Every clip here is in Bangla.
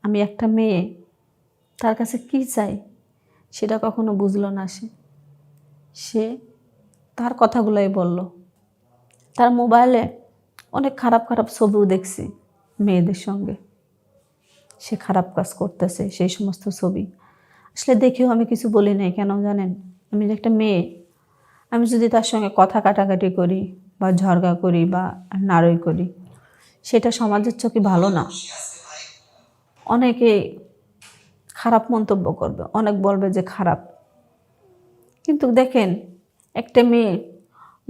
আমি একটা মেয়ে, তার কাছে কি চাই সেটা কখনো বুঝলো না। সে তার কথাগুলোই বলল। তার মোবাইলে অনেক খারাপ খারাপ ছবিও দেখছি মেয়েদের সঙ্গে, সে খারাপ কাজ করতেছে সেই সমস্ত ছবি। আসলে দেখেও আমি কিছু বলি নাই। কেন জানেন? আমি যে একটা মেয়ে, আমি যদি তার সঙ্গে কথা কাটাকাটি করি বা ঝগড়া করি বা নাড়ই করি, সেটা সমাজের চোখে ভালো না। অনেকে খারাপ মন্তব্য করবে, অনেক বলবে যে খারাপ। কিন্তু দেখেন, একটা মেয়ে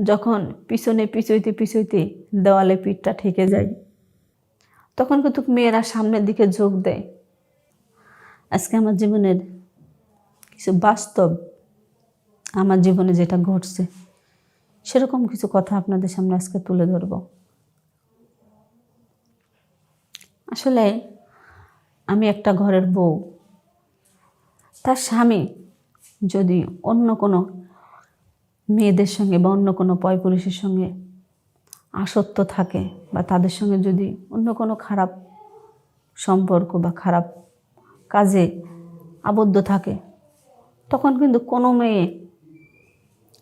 যখন পিছনে পিছইতে দেওয়ালে পিঠটা ঠেকে যায়, তখন কিন্তু মেয়েরা সামনের দিকে ঝোঁক দেয়। আজকে আমার জীবনের কিছু বাস্তব, আমার জীবনে যেটা ঘটছে সেরকম কিছু কথা আপনাদের সামনে আজকে তুলে ধরব। আসলে আমি একটা ঘরের বউ, তার স্বামী যদি অন্য কোনো মেয়েদের সঙ্গে বা অন্য কোনো পরপুরুষের সঙ্গে আসক্ত থাকে বা তাদের সঙ্গে যদি অন্য কোনো খারাপ সম্পর্ক বা খারাপ কাজে আবদ্ধ থাকে, তখন কিন্তু কোনো মেয়ে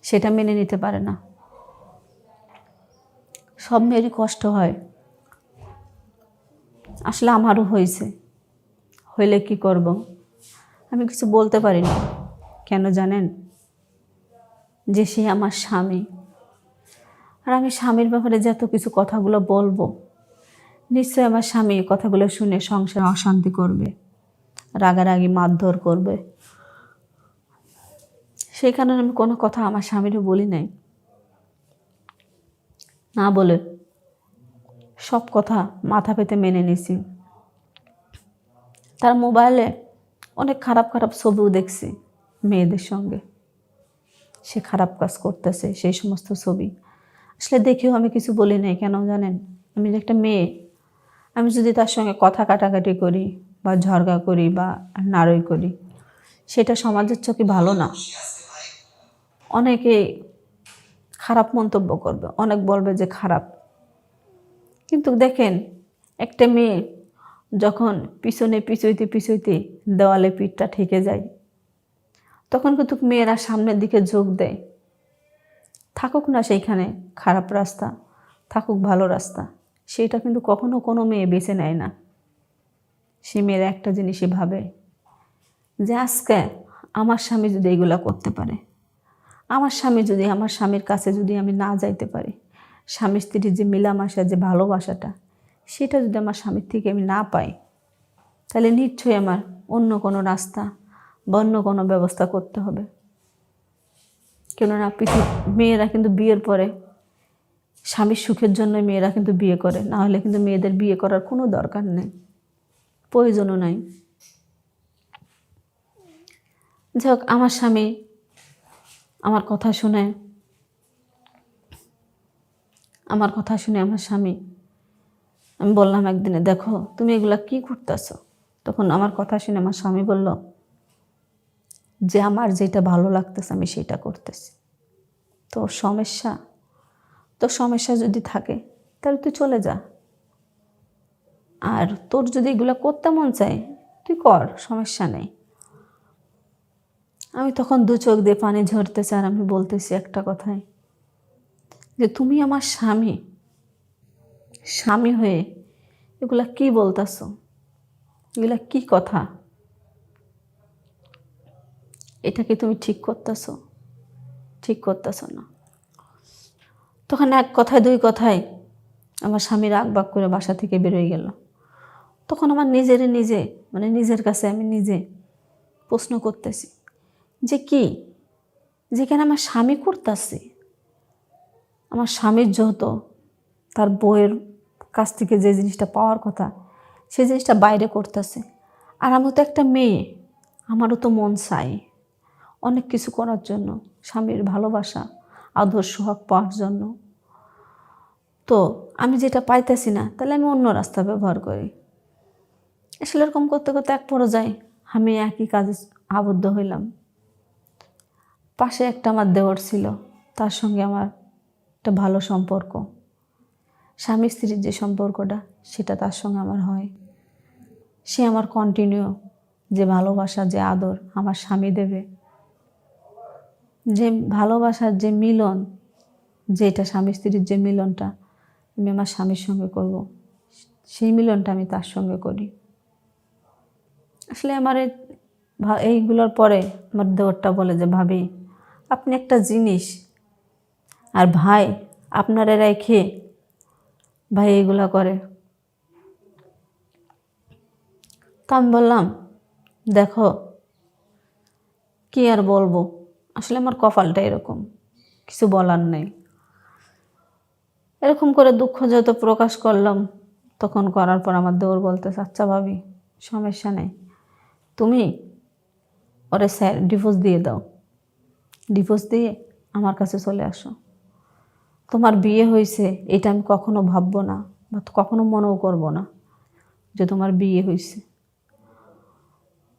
সেটা মেনে নিতে পারে না। সব মেয়েরই কষ্ট হয়। আসলে আমারও হয়েছে। হইলে কি করব? আমি কিছু বলতে পারি না। কেন জানেন? যে সে আমার স্বামী, আর আমি স্বামীর ব্যাপারে যত কিছু কথাগুলো বলবো, নিশ্চয়ই আমার স্বামী কথাগুলো শুনে সংসারে অশান্তি করবে, রাগারাগি মারধর করবে। সেই কারণে আমি কোনো কথা আমার স্বামীরও বলি নাই। না বলে সব কথা মাথা পেতে মেনে নিছি। তার মোবাইলে অনেক খারাপ খারাপ ছবিও দেখছি মেয়েদের সঙ্গে, সে খারাপ কাজ করতেছে সেই সমস্ত ছবি। আসলে দেখেও আমি কিছু বলি নাই। কেন জানেন? আমি যে একটা মেয়ে, আমি যদি তার সঙ্গে কথা কাটাকাটি করি বা ঝগড়া করি বা নাড়ই করি, সেটা সমাজের চোখে ভালো না। অনেকে খারাপ মন্তব্য করবে, অনেক বলবে যে খারাপ। কিন্তু দেখেন, একটা মেয়ে যখন পিছনে পিছইতে দেওয়ালে পিঠটা ঠেকে যায়, তখন কিন্তু মেয়েরা সামনের দিকে ঝোঁক দেয়। থাকুক না সেইখানে খারাপ রাস্তা, থাকুক ভালো রাস্তা, সেটা কিন্তু কখনো কোনো মেয়ে বেছে নেয় না। সে মেয়েরা একটা জিনিসই ভাবে যে আজকে আমার স্বামী যদি এগুলা করতে পারে, আমার স্বামী যদি, আমার স্বামীর কাছে যদি আমি না যাইতে পারি, স্বামী স্ত্রীর যে মিলামেশা, যে ভালোবাসাটা, সেটা যদি আমার স্বামীর থেকে আমি না পাই, তাহলে নিশ্চয়ই আমার অন্য কোনো রাস্তা বা অন্য কোনো ব্যবস্থা করতে হবে। কেননা মেয়েরা কিন্তু বিয়ের পরে স্বামীর সুখের জন্য মেয়েরা কিন্তু বিয়ে করে, না হলে কিন্তু মেয়েদের বিয়ে করার কোনো দরকার নেই, প্রয়োজনও নাই। যাই হোক, আমার স্বামী আমার কথা শুনে, আমার স্বামী, আমি বললাম একদিনে, দেখো তুমি এগুলা কি করতেছো? তখন আমার কথা শুনে আমার স্বামী বলল যে আমার যেটা ভালো লাগতেছে আমি সেটা করতেছি। তোর সমস্যা যদি থাকে তাহলে তুই চলে যা, আর তোর যদি এগুলো করতে মন চায় তুই কর, সমস্যা নেই। আমি তখন দু চোখ দিয়ে পানি ঝরতেছে, আর আমি বলতেছি একটা কথাই, যে তুমি আমার স্বামী হয়ে এগুলা কি বলতেছো? এগুলা কি কথা? এটা কি তুমি ঠিক করতেছো না? তখন এক কথায় দুই কথায় আমার স্বামী রাগ বাগ করে বাসা থেকে বেরোয় গেল। তখন আমার নিজের কাছে আমি নিজে প্রশ্ন করতেছি যে কি, যেখানে আমার স্বামী করতেছে, আমার স্বামীর যেহেতু তার বউয়ের কাছ থেকে যে জিনিসটা পাওয়ার কথা সেই জিনিসটা বাইরে করতেছে, আর আমি তো একটা মেয়ে, আমারও তো মন চাই অনেক কিছু করার জন্য, স্বামীর ভালোবাসা আদর সোহাগ পাওয়ার জন্য। তো আমি যেটা পাইতেছি না, তাহলে আমি অন্য রাস্তা ব্যবহার করি। আসলে এরকম করতে করতে এক পর্যায়ে আমি একই কাজে আবদ্ধ হইলাম। পাশে একটা আমার দেওর ছিল, তার সঙ্গে আমার একটা ভালো সম্পর্ক, স্বামী স্ত্রীর যে সম্পর্কটা সেটা তার সঙ্গে আমার হয়। সে আমার কন্টিনিউ যে ভালোবাসা, যে আদর আমার স্বামী দেবে, যে ভালোবাসার যে মিলন, যেটা স্বামী স্ত্রীর যে মিলনটা আমি আমার স্বামীর সঙ্গে করব, সেই মিলনটা আমি তার সঙ্গে করি। আসলে আমার এইগুলোর পরে আমার দেওরটা বলে যে ভাবি আপনি একটা জিনিস, আর ভাই আপনারা রেখে ভাই এইগুলা করে। তো আমি বললাম দেখো কি আর বলবো, আসলে আমার কপালটা এরকম, কিছু বলার নেই। এরকম করে দুঃখ যত প্রকাশ করলাম, তখন করার পর আমার দেওর বলতেছে আচ্ছা ভাবি সমস্যা নেই, তুমি ওরে স্যার ডিভোর্স দিয়ে দাও, ডিভোর্স দিয়ে আমার কাছে চলে আসো। তোমার বিয়ে হয়েছে এটা আমি কখনো ভাববো না বা কখনো মনেও করবো না যে তোমার বিয়ে হয়েছে।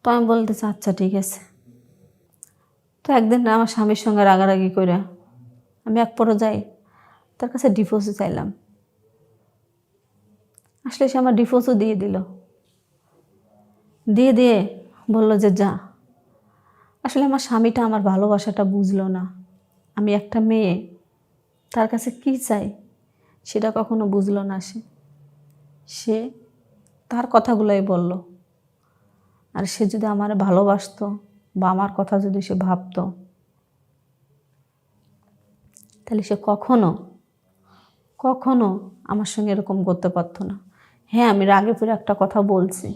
তো আমি বলতেছি আচ্ছা ঠিক আছে। তো একদিন আমার স্বামীর সঙ্গে রাগারাগি করে আমি এক পর্যায়ে তার কাছে ডিভোর্সও চাইলাম। আসলে সে আমার ডিভোর্সও দিয়ে দিল, দিয়ে বলল যে যা। আসলে আমার স্বামীটা আমার ভালোবাসাটা বুঝলো না, আমি একটা মেয়ে তার কাছে কি চাই সেটা কখনো বুঝলো না। সে তার কথাগুলোই বলল। আর সে যদি আমার ভালোবাসতো বা আমার কথা যদি সে ভাবতো, তাহলে সে কখনো কখনো আমার সঙ্গে এরকম করতে পারতো না। হ্যাঁ আমি রাগে পড়ে একটা কথা বলছি,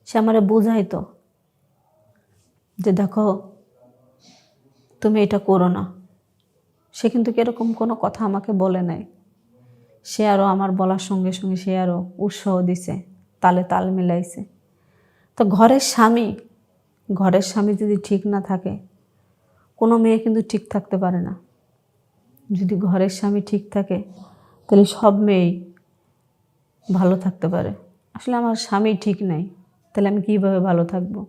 সে আমারে বোঝাইতো যে দেখো তুমি এটা করো না। সে কিন্তু এরকম কোনো কথা আমাকে বলে নাই। সে আরও আমার বলার সঙ্গে সঙ্গে সে আরও উৎসাহ দিছে, তালে তাল মিলাইছে। তো ঘরের স্বামী যদি ঠিক না থাকে, কোনো মেয়ে কিন্তু ঠিক থাকতে পারে না। যদি ঘরের স্বামী ঠিক থাকে তাহলে সব মেয়েই ভালো থাকতে পারে। আসলে আমার স্বামী ঠিক নাই, তাহলে আমি কীভাবে ভালো থাকবো?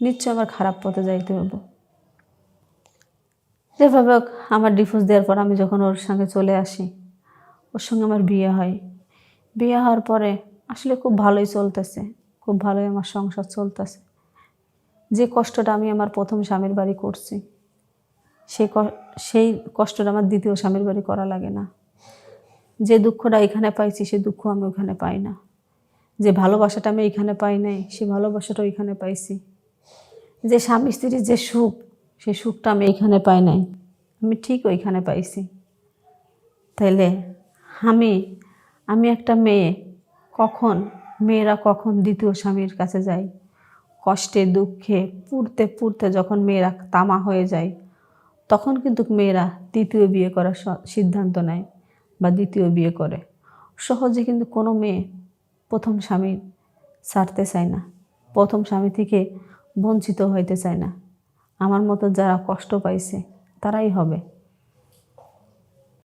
নিশ্চয় আমার খারাপ পথে যাইতে হবে। যেভাবে হোক আমার ডিভোর্স দেওয়ার পর আমি যখন ওর সঙ্গে চলে আসি, ওর সঙ্গে আমার বিয়ে হয়। বিয়ে হওয়ার পরে আসলে খুব ভালোই চলতেছে, খুব ভালোই আমার সংসার চলতেছে। যে কষ্টটা আমি আমার প্রথম স্বামীর বাড়ি করছি, সেই কষ্টটা আমার দ্বিতীয় স্বামীর বাড়ি করা লাগে না। যে দুঃখটা এখানে পাইছি সে দুঃখ আমি ওখানে পাই না। যে ভালোবাসাটা আমি এখানে পাই নাই সে ভালোবাসাটা ওইখানে পাইছি। যে স্বামী স্ত্রীর যে সুখ, সে সুখটা আমি এখানে পাই নাই, আমি ঠিক ওইখানে পাইছি। তাইলে আমি একটা মেয়ে, মেয়েরা কখন দ্বিতীয় স্বামীর কাছে যায়? কষ্টে দুঃখে পুড়তে পুড়তে যখন মেয়েরা তামা হয়ে যায়, তখন কিন্তু মেয়েরা দ্বিতীয় বিয়ে করার সিদ্ধান্ত নেয় বা দ্বিতীয় বিয়ে করে। সহজে কিন্তু কোনো মেয়ে প্রথম স্বামী ছাড়তে চায় না, প্রথম স্বামী থেকে বঞ্চিত হইতে চায় না। আমার মতো যারা কষ্ট পাইছে তারাই হবে